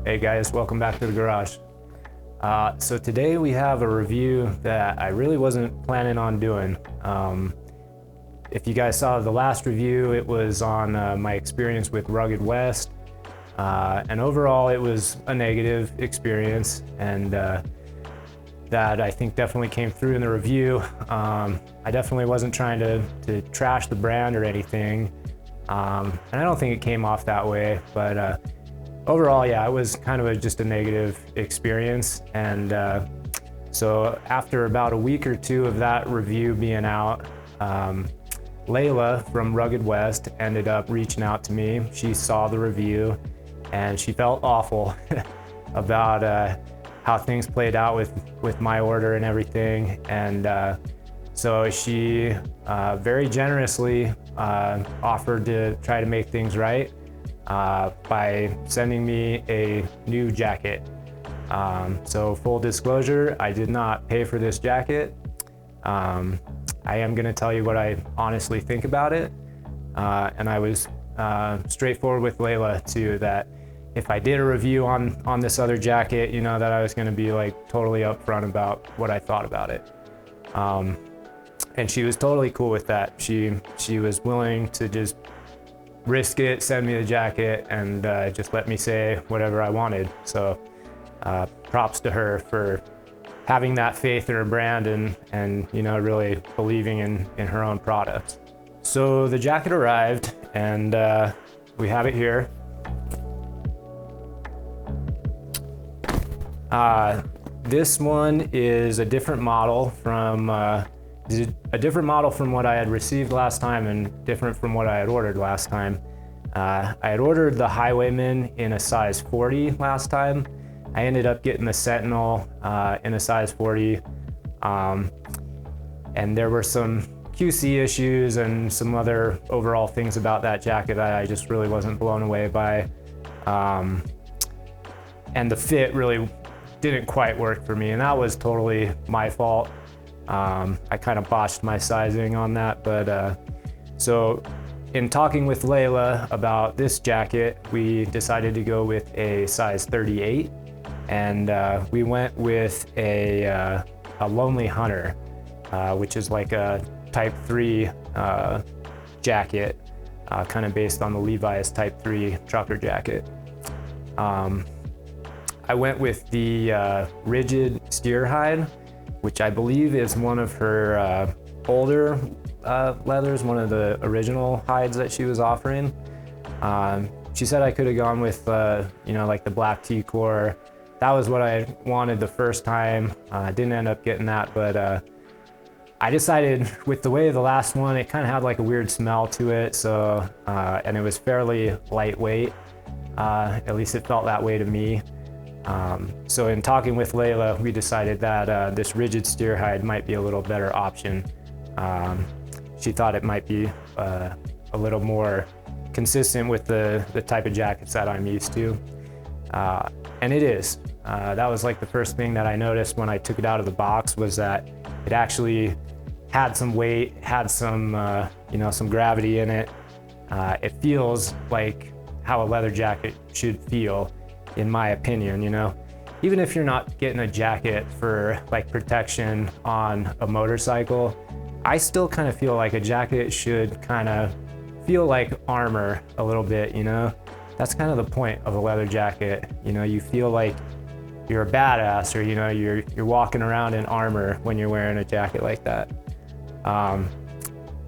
Hey guys, welcome back to the garage. So today we have a review that I really wasn't planning on doing. If you guys saw the last review, it was on my experience with Rugged West. And overall it was a negative experience, and that I think definitely came through in the review. I definitely wasn't trying to trash the brand or anything. And I don't think it came off that way, but overall, yeah, it was kind of just a negative experience. And so after about a week or two of that review being out, Layla from Rugged West ended up reaching out to me. She saw the review and she felt awful about how things played out with my order and everything. And so she very generously offered to try to make things right by sending me a new jacket. So full disclosure, I did not pay for this jacket. I am going to tell you what I honestly think about it. And I was straightforward with Layla too, that if I did a review on this other jacket, you know, that I was going to be like totally upfront about what I thought about it. And she was totally cool with that. She was willing to just risk it, send me the jacket, and just let me say whatever I wanted. So props to her for having that faith in her brand and you know, really believing in her own product. So the jacket arrived, and we have it here. This one is a different model from what I had received last time, and different from what I had ordered last time. I had ordered the Highwayman in a size 40 last time. I ended up getting the Sentinel in a size 40. And there were some QC issues and some other overall things about that jacket that I just really wasn't blown away by. And the fit really didn't quite work for me, and that was totally my fault. I kind of botched my sizing on that, but so in talking with Layla about this jacket, we decided to go with a size 38, and we went with a Lonely Hunter, which is like a Type 3 jacket, kind of based on the Levi's Type 3 trucker jacket. I went with the rigid steer hide, which I believe is one of her older leathers, one of the original hides that she was offering. She said I could have gone with, you know, like the black T-core. That was what I wanted the first time. I didn't end up getting that, but I decided with the way of the last one, it kind of had like a weird smell to it. So, and it was fairly lightweight. At least it felt that way to me. So in talking with Layla, we decided that this rigid steer hide might be a little better option. She thought it might be a little more consistent with the type of jackets that I'm used to. And it is. That was like the first thing that I noticed when I took it out of the box, was that it actually had some weight, had some, you know, some gravity in it. It feels like how a leather jacket should feel, in my opinion, you know. Even if you're not getting a jacket for like protection on a motorcycle, I still kind of feel like a jacket should kind of feel like armor a little bit, you know. That's kind of the point of a leather jacket, you know. You feel like you're a badass, or you know, you're walking around in armor when you're wearing a jacket like that.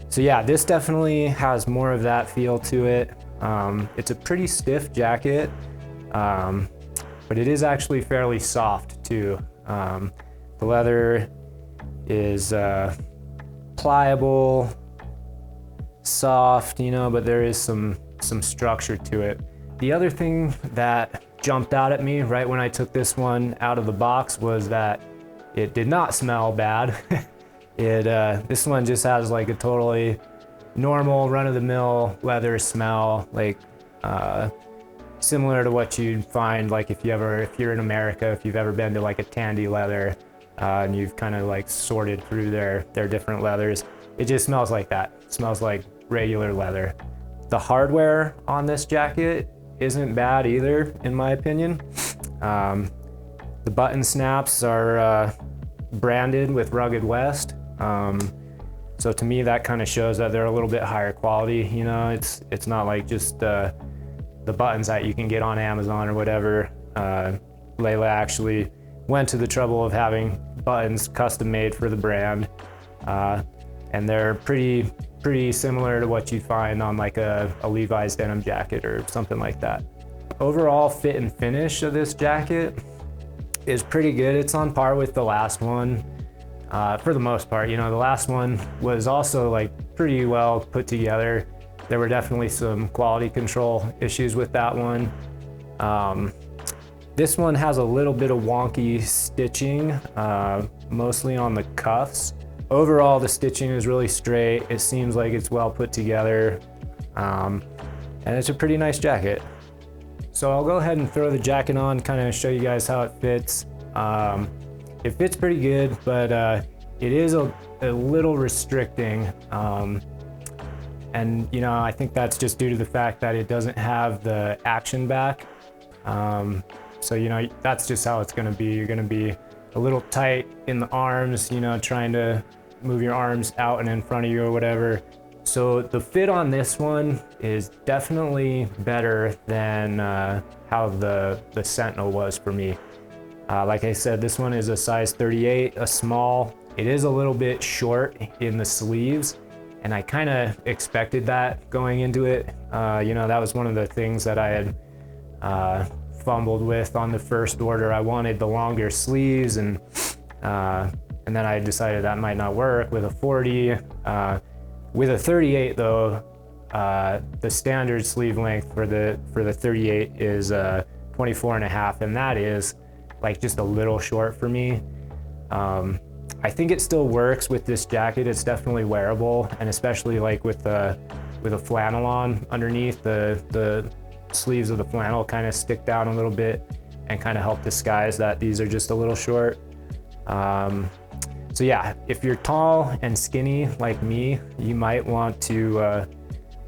So yeah, this definitely has more of that feel to it. It's a pretty stiff jacket. But it is actually fairly soft too. The leather is pliable, soft, you know, but there is some structure to it. The other thing that jumped out at me right when I took this one out of the box was that it did not smell bad. This one just has like a totally normal run-of-the-mill leather smell, like similar to what you'd find like if you're in America, if you've ever been to like a Tandy Leather and you've kind of like sorted through their different leathers. It just smells like that. It smells like regular leather. The hardware on this jacket isn't bad either, in my opinion. The button snaps are branded with Rugged West. So to me, that kind of shows that they're a little bit higher quality. You know, it's not like just the buttons that you can get on Amazon or whatever. Layla actually went to the trouble of having buttons custom made for the brand, and they're pretty similar to what you find on like a Levi's denim jacket or something like that. Overall fit and finish of this jacket is pretty good. It's on par with the last one. For the most part, you know, the last one was also like pretty well put together. There were definitely some quality control issues with that one. This one has a little bit of wonky stitching, mostly on the cuffs. Overall, the stitching is really straight. It seems like it's well put together, and it's a pretty nice jacket. So I'll go ahead and throw the jacket on, kind of show you guys how it fits. It fits pretty good, but it is a little restricting. And you know, I think that's just due to the fact that it doesn't have the action back. So you know, that's just how it's gonna be. You're gonna be a little tight in the arms, you know, trying to move your arms out and in front of you or whatever. So the fit on this one is definitely better than how the Sentinel was for me. Like I said, this one is a size 38, a small. It is a little bit short in the sleeves, and I kind of expected that going into it. You know, that was one of the things that I had fumbled with on the first order. I wanted the longer sleeves, and then I decided that might not work with a 40. With a 38 though, the standard sleeve length for the 38 is 24 and a half, and that is like just a little short for me. I think it still works with this jacket. It's definitely wearable, and especially like with a flannel on underneath, the sleeves of the flannel kind of stick down a little bit and kind of help disguise that these are just a little short. So yeah, if you're tall and skinny like me, you might want to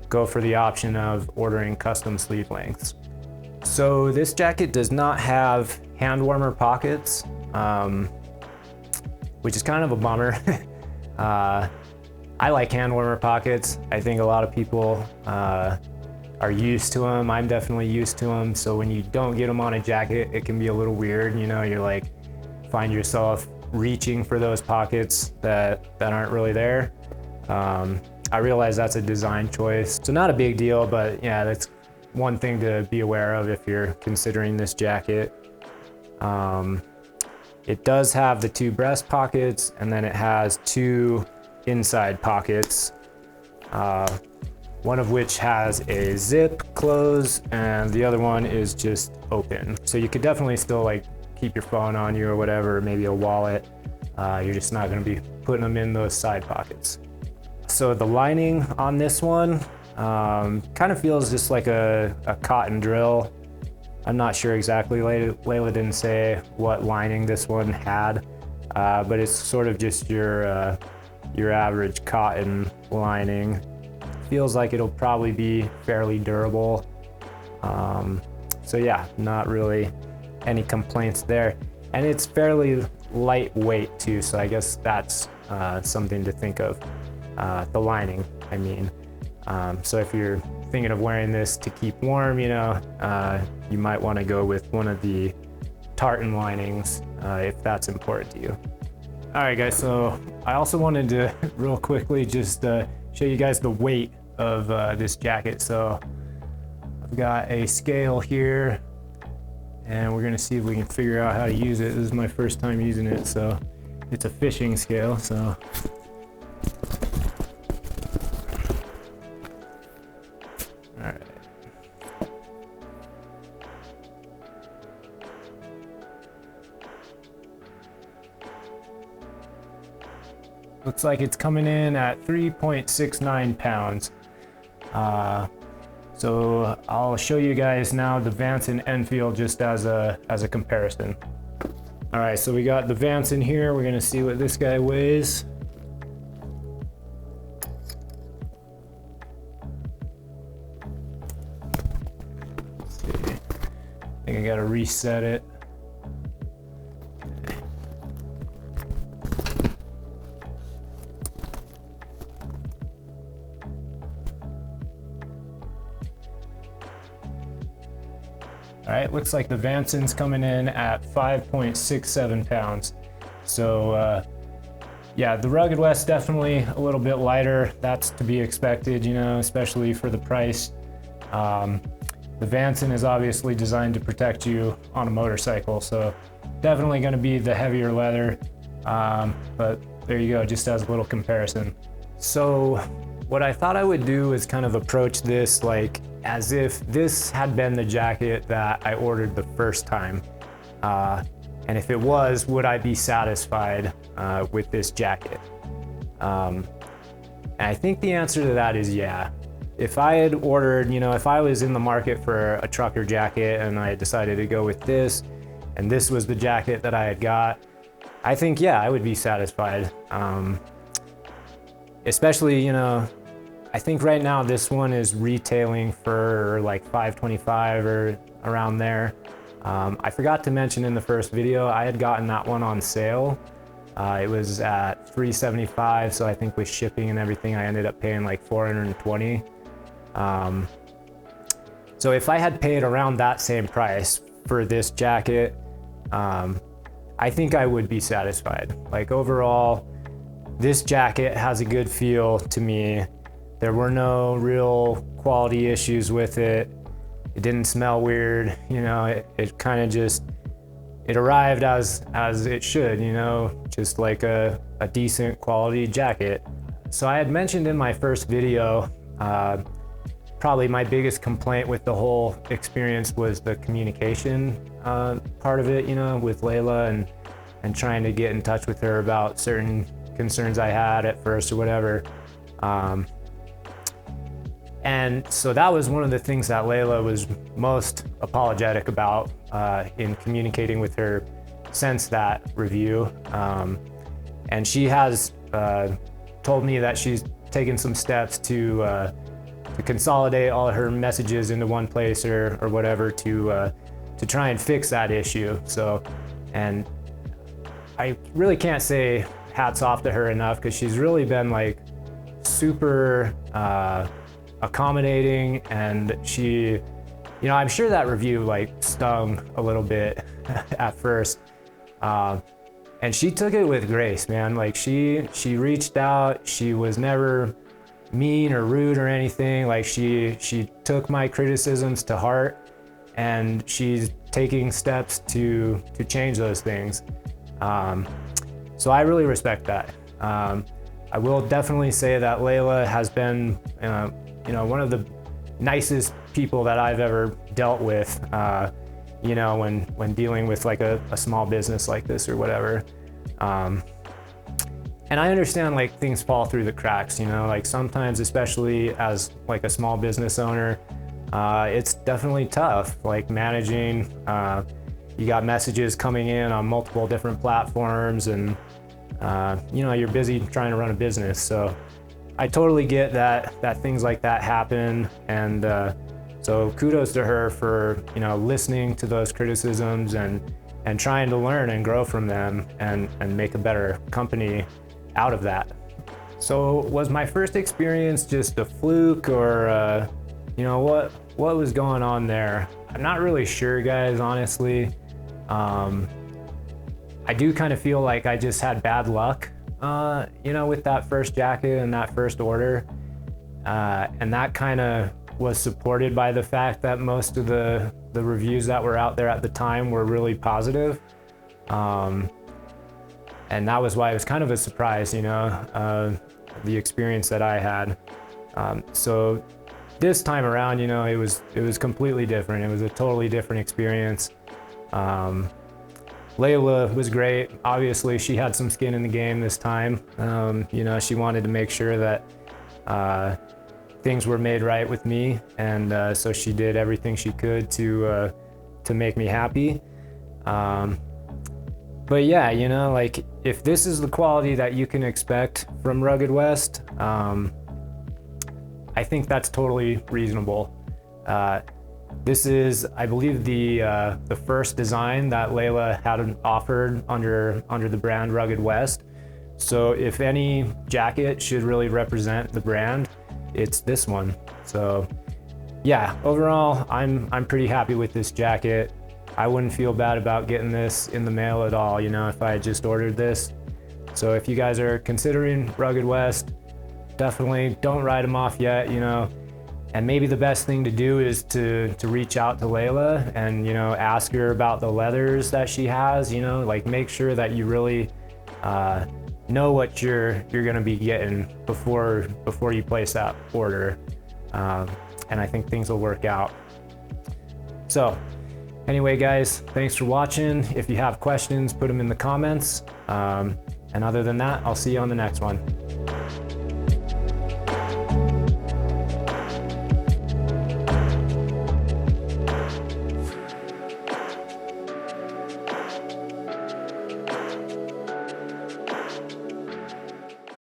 go for the option of ordering custom sleeve lengths. So this jacket does not have hand warmer pockets, which is kind of a bummer. I like hand warmer pockets. I think a lot of people are used to them. I'm definitely used to them. So when you don't get them on a jacket, it can be a little weird. You know, you're like, find yourself reaching for those pockets that aren't really there. I realize that's a design choice, so not a big deal, but yeah, that's one thing to be aware of if you're considering this jacket. It does have the 2 breast pockets, and then it has 2 inside pockets, one of which has a zip close and the other one is just open. So you could definitely still like keep your phone on you or whatever, maybe a wallet. You're just not going to be putting them in those side pockets. So the lining on this one kind of feels just like a cotton drill. I'm not sure exactly. Layla didn't say what lining this one had, but it's sort of just your average cotton lining. Feels like it'll probably be fairly durable. So yeah, not really any complaints there. And it's fairly lightweight too, so I guess that's something to think of. The lining, I mean. So if you're thinking of wearing this to keep warm, you know, you might want to go with one of the tartan linings if that's important to you. All right, guys, so I also wanted to real quickly just show you guys the weight of this jacket. So I've got a scale here, and we're gonna see if we can figure out how to use it. This is my first time using it, so it's a fishing scale. So all right. Looks like it's coming in at 3.69 pounds. So I'll show you guys now the Vance and Enfield just as a comparison. All right, so we got the Vance in here. We're gonna see what this guy weighs. Let's see. I think I gotta reset it. right, looks like the Vanson's coming in at 5.67 pounds. So yeah, the Rugged West definitely a little bit lighter. That's to be expected, you know, especially for the price. The Vanson is obviously designed to protect you on a motorcycle, so definitely going to be the heavier leather. But there you go, just as a little comparison. So what I thought I would do is kind of approach this like as if this had been the jacket that I ordered the first time. And if it was, would I be satisfied with this jacket? And I think the answer to that is yeah. If I had ordered, you know, if I was in the market for a trucker jacket and I decided to go with this, and this was the jacket that I had got, I think, yeah, I would be satisfied. Especially, you know, I think right now this one is retailing for like $525 or around there. I forgot to mention in the first video, I had gotten that one on sale. It was at $375, so I think with shipping and everything, I ended up paying like $420. So if I had paid around that same price for this jacket, I think I would be satisfied. Like overall, this jacket has a good feel to me. There were no real quality issues with it. It didn't smell weird, you know, it kind of just, it arrived as it should, you know, just like a decent quality jacket. So I had mentioned in my first video, probably my biggest complaint with the whole experience was the communication part of it, you know, with Layla and trying to get in touch with her about certain concerns I had at first or whatever. And so that was one of the things that Layla was most apologetic about in communicating with her since that review. And she has told me that she's taken some steps to consolidate all of her messages into one place or whatever to try and fix that issue. So, and I really can't say hats off to her enough because she's really been like super accommodating, and she, you know, I'm sure that review like stung a little bit at first, and she took it with grace, man. Like she reached out. She was never mean or rude or anything. Like she took my criticisms to heart, and she's taking steps to change those things. So I really respect that. I will definitely say that Layla has been, you know, one of the nicest people that I've ever dealt with, you know, when dealing with like a small business like this or whatever. And I understand like things fall through the cracks, you know, like sometimes, especially as like a small business owner, it's definitely tough, like managing, you got messages coming in on multiple different platforms, and you know, you're busy trying to run a business. So I totally get that things like that happen, and so kudos to her for, you know, listening to those criticisms and trying to learn and grow from them and make a better company out of that. So was my first experience just a fluke, or you know, what was going on there? I'm not really sure, guys, honestly. I do kind of feel like I just had bad luck, you know, with that first jacket and that first order. And that kind of was supported by the fact that most of the reviews that were out there at the time were really positive. And that was why it was kind of a surprise, you know, the experience that I had. So this time around, you know, it was completely different. It was a totally different experience. Layla was great. Obviously, she had some skin in the game this time. You know, she wanted to make sure that things were made right with me, and so she did everything she could to make me happy. But yeah, you know, like if this is the quality that you can expect from Rugged West, I think that's totally reasonable. This is, I believe, the first design that Layla had offered under the brand Rugged West. So if any jacket should really represent the brand, it's this one. So yeah, overall, I'm pretty happy with this jacket. I wouldn't feel bad about getting this in the mail at all, you know, if I had just ordered this. So if you guys are considering Rugged West, definitely don't write them off yet, you know. And maybe the best thing to do is to reach out to Layla and, you know, ask her about the leathers that she has, you know, like make sure that you really know what you're gonna be getting before you place that order. And I think things will work out. So anyway, guys, thanks for watching. If you have questions, put them in the comments. And other than that, I'll see you on the next one.